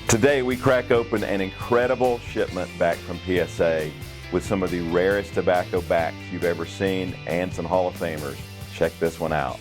Today we crack open an incredible shipment back from PSA with some of the rarest tobacco backs you've ever seen and some Hall of Famers. Check this one out.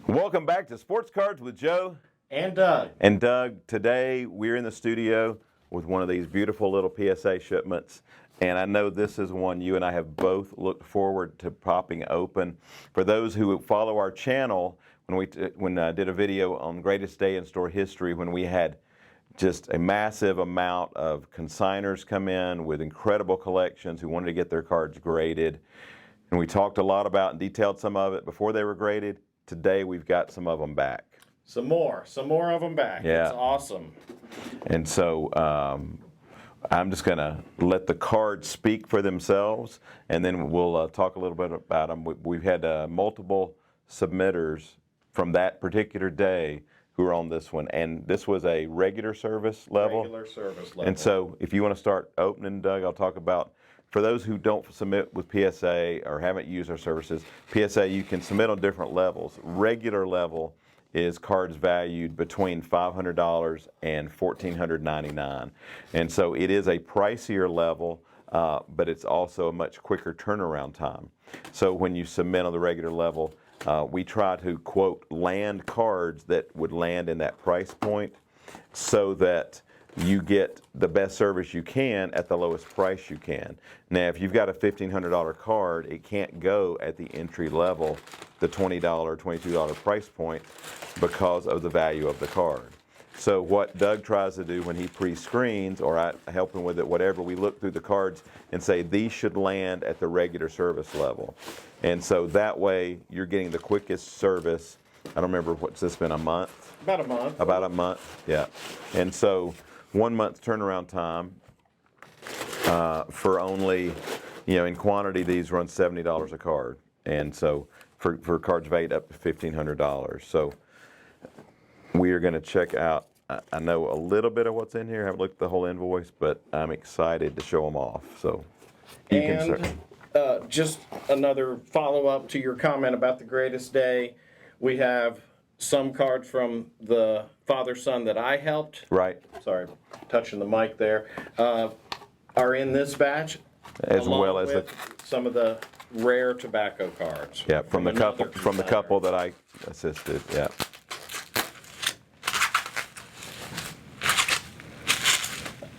Welcome back to Sports Cards with Joe and Doug. And Doug, today we're in the studio with one of these beautiful little PSA shipments. And I know this is one you and I have both looked forward to popping open. For those who follow our channel, when I did a video on Greatest Day in Store History, when we had just a massive amount of consigners come in with incredible collections who wanted to get their cards graded. And we talked a lot about and detailed some of it before they were graded. Today we've got some of them back. Some more of them back. Yeah. It's awesome. And so I'm just going to let the cards speak for themselves, and then we'll talk a little bit about them. We've had multiple submitters from that particular day who are on this one, and this was a regular service level. Regular service level. And so if you want to start opening, Doug, I'll talk about, for those who don't submit with PSA or haven't used our services, PSA, you can submit on different levels. Regular level is cards valued between $500 and $1,499. And so it is a pricier level, but it's also a much quicker turnaround time. So when you submit on the regular level, we try to, quote, land cards that would land in that price point so that you get the best service you can at the lowest price you can. Now, if you've got a $1,500 card, it can't go at the entry level, the $20, $22 price point, because of the value of the card. So what Doug tries to do when he pre-screens, or I help him with it, whatever, we look through the cards and say these should land at the regular service level. And so that way you're getting the quickest service. I don't remember, what's this been, a month? About a month. About a month, yeah. And so 1 month turnaround time for only, in quantity, these run $70 a card. And so for cards valued up to $1,500. So we are going to check out, I know a little bit of what's in here. I haven't looked at the whole invoice, but I'm excited to show them off. So you can start. Just another follow-up to your comment about the Greatest Day. We have some cards from the father-son that I helped. Right. Sorry, touching the mic there. Are in this batch, as well as some of the rare tobacco cards. Yeah, from the couple that I assisted. Yeah.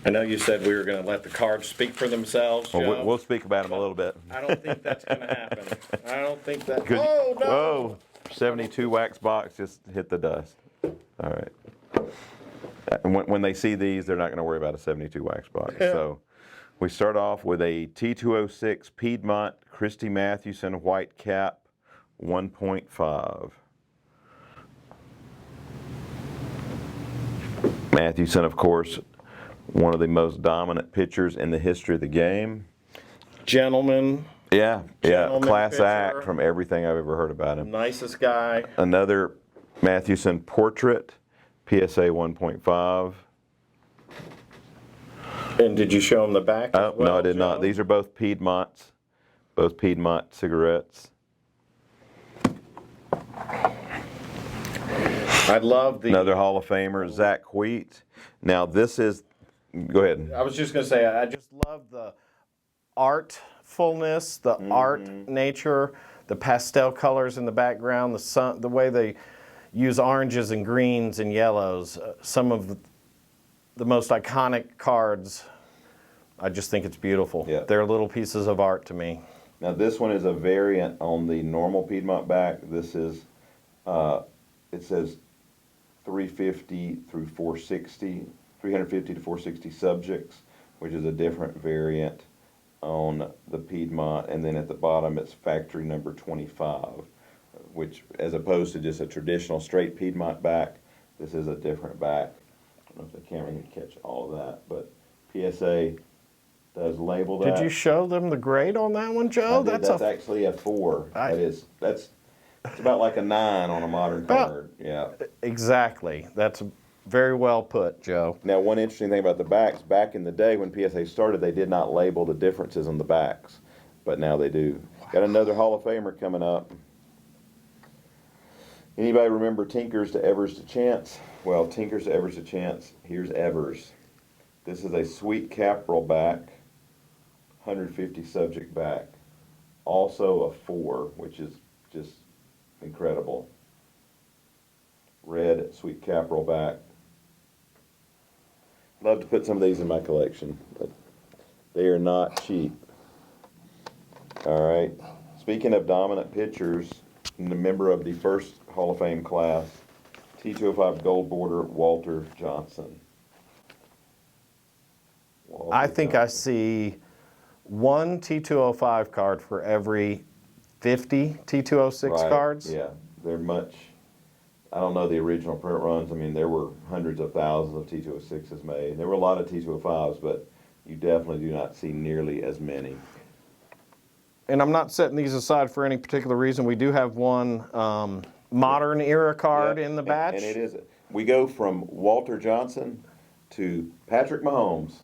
I know you said we were going to let the cards speak for themselves, Joe. Well, we'll speak about them a little bit. I don't think that's going to happen. I don't think that. Oh, no! Whoa! 72 wax box just hit the dust. All right. When they see these, they're not going to worry about a 72 wax box. So we start off with a T206 Piedmont Christy Mathewson white cap 1.5. Mathewson, of course, one of the most dominant pitchers in the history of the game. Gentleman. Yeah, class pitcher. act from everything I've ever heard about him. Nicest guy. Another Mathewson portrait, PSA 1.5. And did you show him the back as well, No, I did not. These are both Piedmonts, both Piedmont cigarettes. I love the... Another Hall of Famer, Zach Wheat. Now this is, go ahead. I was just going to say, I just love the artfulness, the art nature, the pastel colors in the background, the sun, the way they use oranges and greens and yellows. Some of the most iconic cards. I just think it's beautiful. Yeah. They're little pieces of art to me. Now this one is a variant on the normal Piedmont back. This is, it says 350 through 460, 350 to 460 subjects, which is a different variant on the Piedmont, and then at the bottom it's factory number 25. which as opposed to just a traditional straight Piedmont back, this is a different back. I don't know if the camera can catch all of that, but PSA does label that. Did you show them the grade on that one, Joe? I did. That's actually a 4. That's about like a 9 on a modern card. Yeah. Exactly. That's very well put, Joe. Now, one interesting thing about the backs, back in the day when PSA started, they did not label the differences on the backs, but now they do. Wow. Got another Hall of Famer coming up. Anybody remember Tinkers to Evers to Chance? Well, Tinkers to Evers to Chance, here's Evers. This is a sweet Caprol back, 150 subject back. Also a 4, which is just incredible. Red sweet Caprol back. Love to put some of these in my collection, but they are not cheap. All right. Speaking of dominant pitchers, the member of the first Hall of Fame class, T205 gold border, Walter Johnson. I think I see one T205 card for every 50 T206 cards. Yeah, they're much. I don't know the original print runs. I mean, there were hundreds of thousands of T206s made. There were a lot of T205s, but you definitely do not see nearly as many. And I'm not setting these aside for any particular reason. We do have one modern era card in the batch. And it is. We go from Walter Johnson to Patrick Mahomes.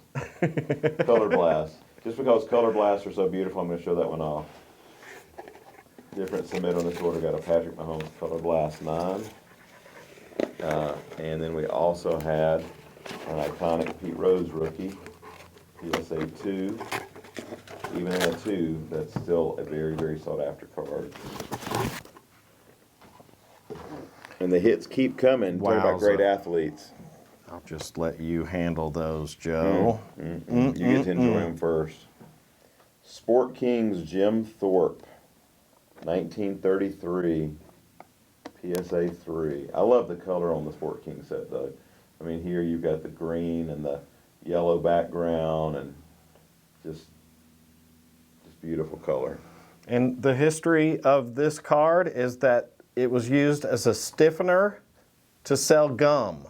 Color Blast. Just because Color Blasts are so beautiful, I'm going to show that one off. Different submit on this order. Got a Patrick Mahomes Color Blast 9. And then we also had an iconic Pete Rose rookie, PSA 2. Even in a 2, that's still a very, very sought after card. And the hits keep coming. Talk about great athletes. I'll just let you handle those, Joe. You get to enjoy them first. Sport Kings Jim Thorpe, 1933, PSA 3. I love the color on the Sport King set, though. I mean, here you've got the green and the yellow background, and just beautiful color. And the history of this card is that it was used as a stiffener to sell gum.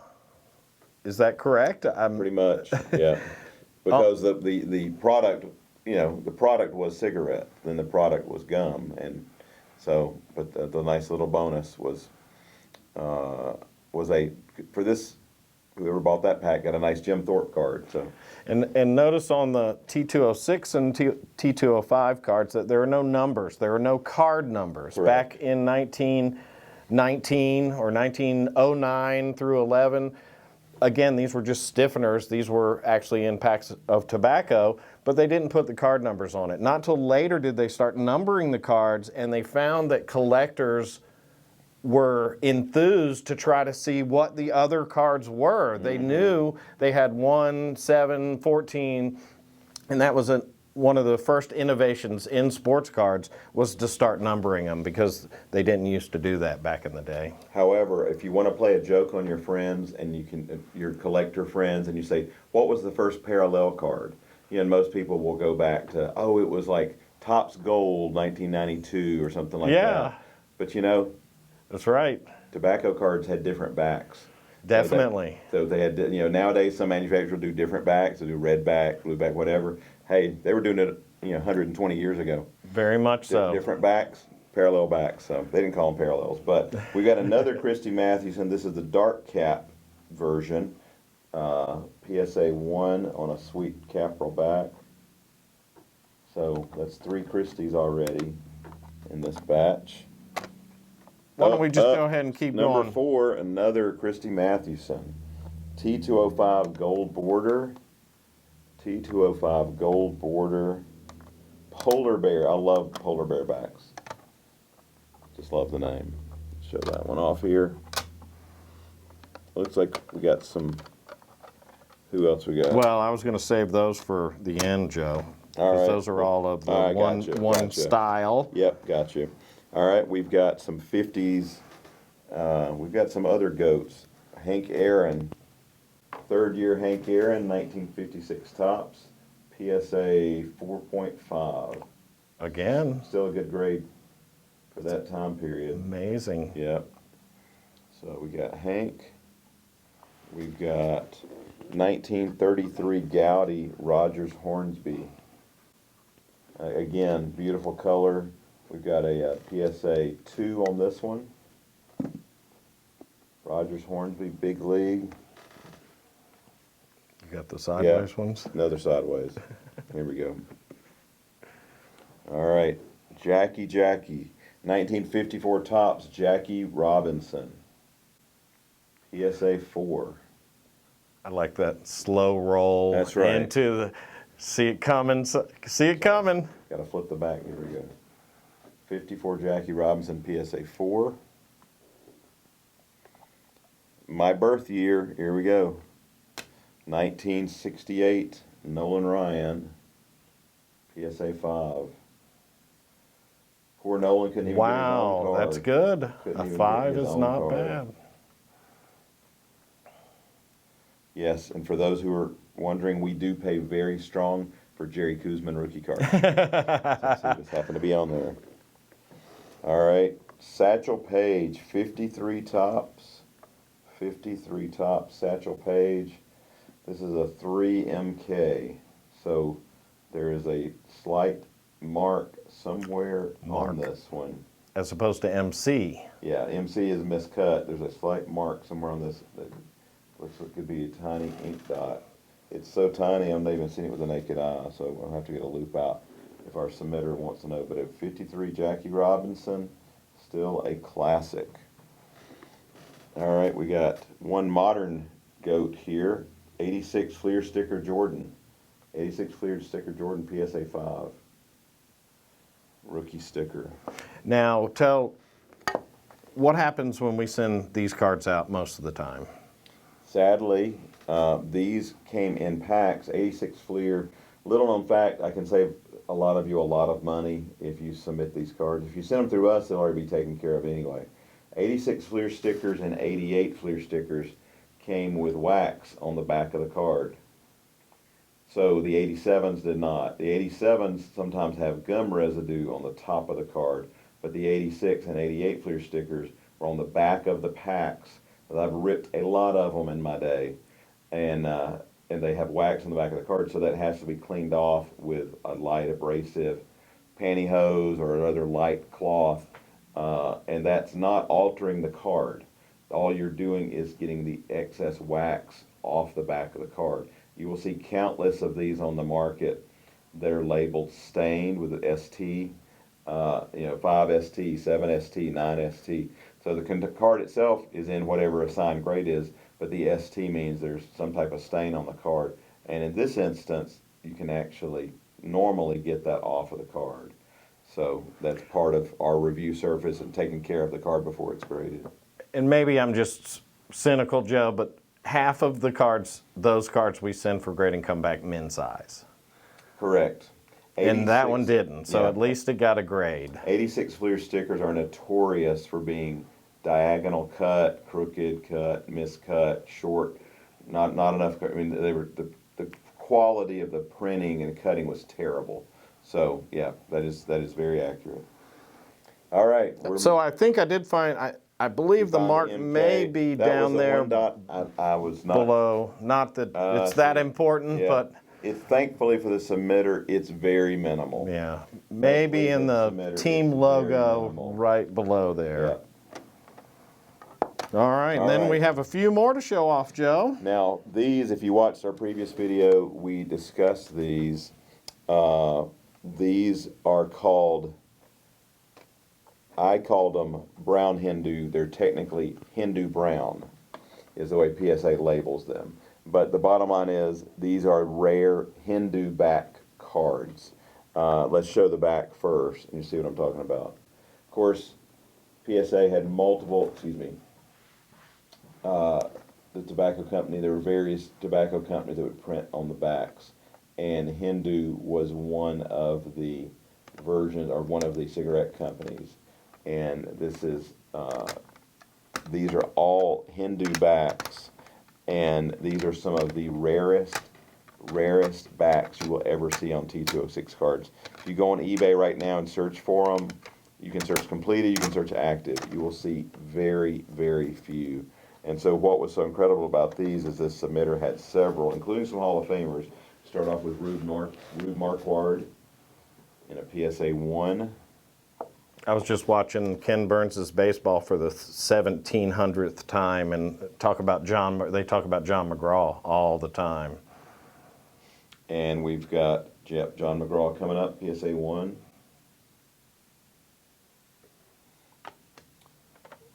Is that correct? Pretty much, yeah. Because the product, the product was cigarette, then the product was gum, and so, but the nice little bonus was for this. Whoever bought that pack got a nice Jim Thorpe card. So, and notice on the T206 and T205 cards that there are no numbers. There are no card numbers. Correct. Back in 1919 or 1909 through 11, again, these were just stiffeners. These were actually in packs of tobacco, but they didn't put the card numbers on it. Not till later did they start numbering the cards, and they found that collectors were enthused to try to see what the other cards were. They knew they had 1, 7, 14, and that was one of the first innovations in sports cards, was to start numbering them, because they didn't used to do that back in the day. However, if you want to play a joke on your friends and your collector friends, and you say, what was the first parallel card? And most people will go back to, it was like Topps Gold 1992 or something like that. But that's right. Tobacco cards had different backs. Definitely. So they had, nowadays some manufacturers do different backs. They do red back, blue back, whatever. Hey, they were doing it, 120 years ago. Very much so. Different backs, parallel backs. So they didn't call them parallels. But we got another Christy Mathewson. This is the dark cap version. PSA 1 on a sweet Caprol back. So that's 3 Christies already in this batch. Why don't we just go ahead and keep going? Number 4, another Christy Mathewson. T205 gold border. T205 gold border. Polar bear. I love polar bear backs. Just love the name. Show that one off here. Looks like we got some. Who else we got? Well, I was going to save those for the end, Joe. All right. Those are all of the one style. Yep, got you. All right, we've got some 50s. We've got some other goats. Hank Aaron, 3rd year Hank Aaron, 1956 Topps, PSA 4.5. Again. Still a good grade for that time period. Amazing. Yep. So we got Hank. We've got 1933 Gaudy Rogers Hornsby. Again, beautiful color. We've got a PSA 2 on this one. Rogers Hornsby, big league. You got the sideways ones? Another sideways. Here we go. All right, Jackie, 1954 Topps, Jackie Robinson, PSA 4. I like that slow roll. That's right. Into the, see it coming, see it coming. Got to flip the back. Here we go. 54 Jackie Robinson, PSA 4. My birth year, here we go. 1968, Nolan Ryan, PSA 5. Poor Nolan couldn't even get his own card. That's good. Couldn't A even 5 get his is own not card. bad. Yes, and for those who are wondering, we do pay very strong for Jerry Kuzman rookie cards. So he just happened to be on there. All right, Satchel Paige, 53 Topps. 53 Topps, Satchel Paige. This is a 3MK, so there is a slight mark somewhere on this one. As opposed to MC. Yeah, MC is miscut. There's a slight mark somewhere on this that looks like it could be a tiny ink dot. It's so tiny I'm not even seeing it with the naked eye, so I'll have to get a loop out if our submitter wants to know. But at 53 Jackie Robinson, still a classic. All right, we got one modern goat here. 86 Fleer Sticker Jordan. 86 Fleer Sticker Jordan, PSA 5. Rookie sticker. Now, what happens when we send these cards out most of the time? Sadly, these came in packs. 86 Fleer. Little known fact, I can save a lot of you a lot of money if you submit these cards. If you send them through us, they'll already be taken care of anyway. 86 Fleer stickers and 88 Fleer stickers came with wax on the back of the card. So the 87s did not. The 87s sometimes have gum residue on the top of the card, but the 86 and 88 Fleer stickers were on the back of the packs. I've ripped a lot of them in my day, and they have wax on the back of the card, so that has to be cleaned off with a light abrasive pantyhose or another light cloth, and that's not altering the card. All you're doing is getting the excess wax off the back of the card. You will see countless of these on the market that are labeled stained with an ST, 5ST, 7ST, 9ST. So the card itself is in whatever assigned grade is, but the ST means there's some type of stain on the card. And in this instance, you can actually normally get that off of the card. So that's part of our review surface and taking care of the card before it's graded. And maybe I'm just cynical, Joe, but half of the cards, those cards we send for grading come back min size. Correct. And that one didn't, so yeah. at least it got a grade. 86 Fleer stickers are notorious for being diagonal cut, crooked cut, miscut, short, not enough. I mean, they were the quality of the printing and cutting was terrible. So yeah, that is very accurate. All right. So I think I did find, I believe the mark may be down there one dot I was not below. Not that it's that important, yeah. but It's thankfully for the submitter, it's very minimal. yeah, maybe in the submitter, team it's logo very minimal. right below there. Yeah. All right, All and then right. we have a few more to show off, Joe. Now, these, if you watched our previous video, we discussed these. These are called, I called them brown Hindu. They're technically Hindu brown, is the way PSA labels them. But the bottom line is, these are rare Hindu back cards. Let's show the back first, and you see what I'm talking about. Of course, PSA had multiple, the tobacco company, there were various tobacco companies that would print on the backs, and Hindu was one of the versions, or one of the cigarette companies. And this is, these are all Hindu backs, and these are some of the rarest backs you will ever see on T206 cards. If you go on eBay right now and search for them, You can search completed, you can search active. You will see very, very few. And so what was so incredible about these is this submitter had several, including some Hall of Famers. Start off with Rube Marquard in a PSA 1. I was just watching Ken Burns' baseball for the 1700th time, and they talk about John McGraw all the time. And we've got John McGraw coming up, PSA 1.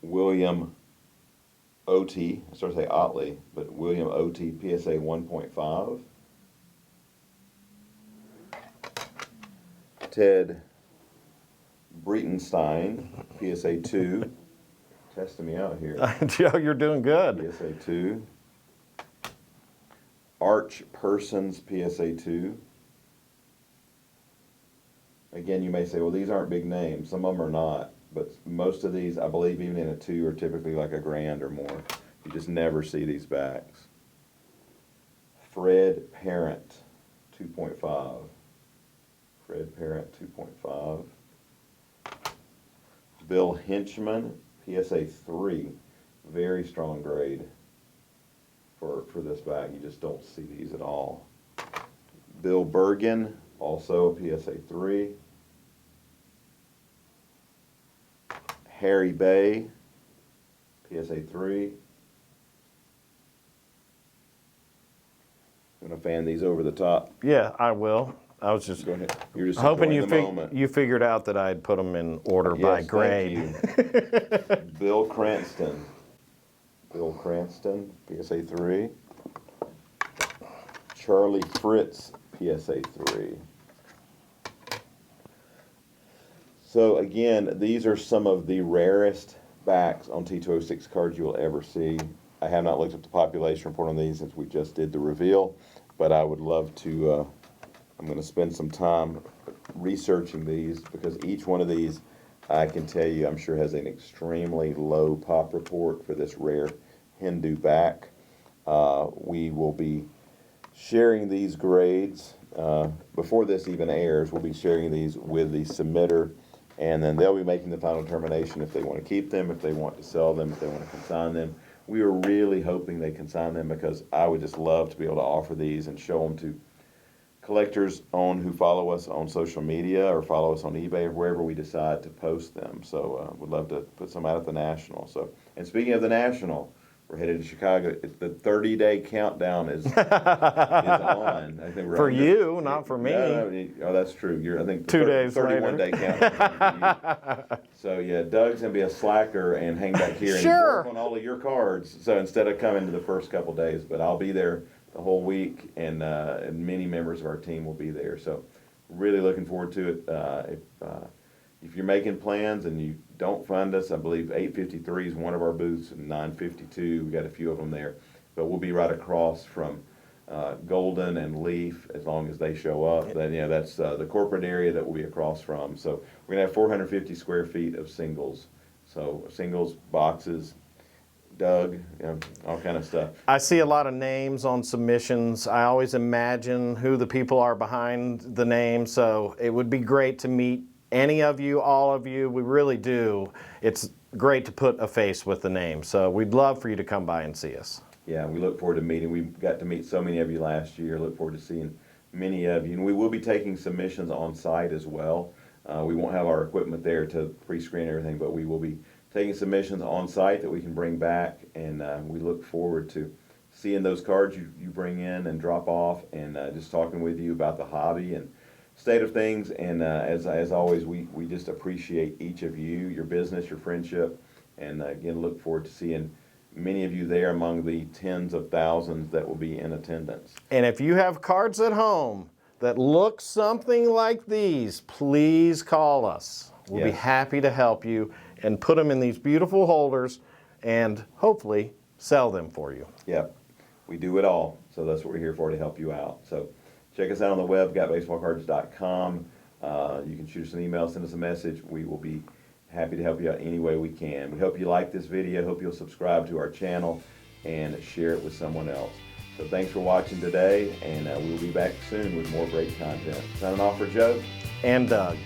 William O.T., I started to say Otley, but William O.T., PSA 1.5. Ted Breitenstein, PSA 2. Testing me out here. Joe, you're doing good. PSA 2. Arch Persons, PSA 2. Again, you may say, well, these aren't big names. Some of them are not. But most of these, I believe, even in a 2, are typically like $1,000 or more. You just never see these backs. Fred Parent, 2.5. Fred Parent, 2.5. Bill Hinchman, PSA 3. Very strong grade for this back. You just don't see these at all. Bill Bergen, also PSA 3. Harry Bay, PSA 3. I'm going to fan these over the top. Yeah, I will. I was just Go ahead. You're just hoping enjoying the moment. you figured out that I'd put them in order by Yes, grade. thank you. Bill Cranston. Bill Cranston, PSA 3. Charlie Fritz, PSA 3. So again, these are some of the rarest backs on T206 cards you will ever see. I have not looked up the population report on these since we just did the reveal, but I would love to, I'm going to spend some time researching these, because each one of these, I can tell you, I'm sure has an extremely low pop report for this rare Hindu back. We will be sharing these grades before this even airs. We'll be sharing these with the submitter, and then they'll be making the final determination if they want to keep them, if they want to sell them, if they want to consign them. We are really hoping they consign them, because I would just love to be able to offer these and show them to collectors who follow us on social media or follow us on eBay or wherever we decide to post them. So we'd love to put some out at the National. So, and speaking of the National, we're headed to Chicago. The 30-day countdown is on. I think we're For you, not for me. Oh, that's true. I think 2 days 31-day countdown. So yeah, Doug's gonna be a slacker and hang back here and work on all of your cards. So instead of coming to the first couple days, but I'll be there the whole week, and many members of our team will be there. So really looking forward to it. If you're making plans and you don't find us, I believe 853 is one of our booths, and 952, we got a few of them there. But we'll be right across from Golden and Leaf, as long as they show up. Then, yeah, that's the corporate area that we'll be across from. So we're gonna have 450 square feet of singles. So singles, boxes, Doug, all kind of stuff. I see a lot of names on submissions. I always imagine who the people are behind the name, so it would be great to meet any of you, all of you. We really do. It's great to put a face with the name, so we'd love for you to come by and see us. Yeah, we look forward to meeting. We got to meet so many of you last year. Look forward to seeing many of you. And we will be taking submissions on site as well. We won't have our equipment there to pre-screen everything, but we will be taking submissions on site that we can bring back, and we look forward to seeing those cards you bring in and drop off, and just talking with you about the hobby and state of things. And as always, we just appreciate each of you, your business, your friendship, and again, look forward to seeing many of you there among the tens of thousands that will be in attendance. And if you have cards at home that look something like these, please call us. We'll be happy to help you and put them in these beautiful holders and hopefully sell them for you. Yep, we do it all. So that's what we're here for, to help you out. So check us out on the web, GotBaseballCards.com. You can shoot us an email, send us a message. We will be happy to help you out any way we can. We hope you like this video. Hope you'll subscribe to our channel and share it with someone else. So thanks for watching today, and we'll be back soon with more great content. Signing off for Joe and Doug.